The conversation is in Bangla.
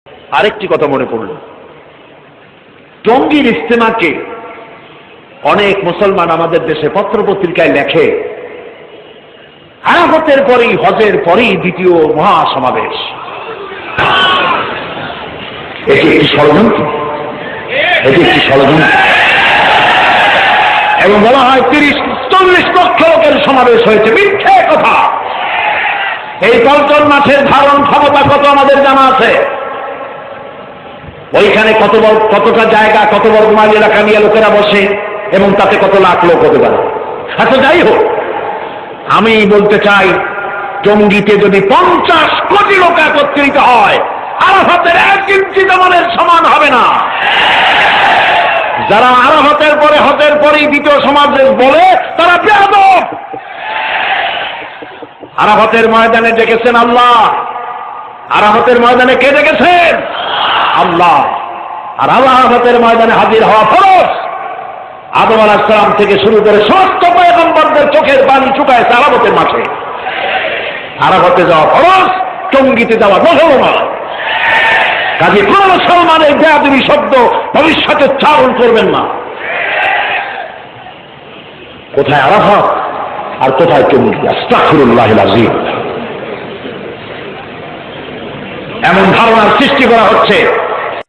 আরেকটি কথা মনে পড়ল, টঙ্গীর ইজতেমাকে অনেক মুসলমান আমাদের দেশে পত্রপত্রিকায় লেখে আরাফাতের পরেই, হজের পরেই দ্বিতীয় মহাসমাবেশ। এটি একটি ষড়যন্ত্র, এটি একটি ষড়যন্ত্র। এবং বলা হয় 30-40 লক্ষ লোকের সমাবেশ হয়েছে। মিথ্যে কথা। এই পল্টন মাঠের ধারণ ক্ষমতা কত আমাদের জানা আছে। ওইখানে কতটা জায়গা, কত বর্গ মাইল এলাকা নিয়ে লোকেরা বসে এবং তাতে কত লাখ লোক হতে পারে। আচ্ছা, যাই হোক, আমি বলতে চাই, টঙ্গীতে যদি 50 কোটি লোক একত্রিত হয়, আরাফাতের 1 ইঞ্চি জমিনের সমান হবে না। যারা আরাফাতের পরে, হজের পরেই দ্বিতীয় সমাবেশ বলে, তারা বেয়াদব। আরাফাতের ময়দানে ডেকেছেন আল্লাহ। আরাফাতের ময়দানে কে ডেকেছেন? আল্লাহ। আর আরাফাতের ময়দানে হাজির হওয়া ফরজ। আদম আলাইহিস সালাম থেকে শুরু করে সমস্ত পয়গম্বরদের চোখের পানি শুকায়ছে আরাফাতের মাঠে। আরাফাতে যাওয়া ফরজ, টঙ্গীতে যাওয়া মুসলমান। কাজে কোন মুসলমান এই বেয়াদবি শব্দ ভবিষ্যতে উচ্চারণ করবেন না। কোথায় আরাফাত আর কোথায় টঙ্গী? আস্তাগফিরুল্লাহিল আযীম। এমন ধারণার সৃষ্টি করা হচ্ছে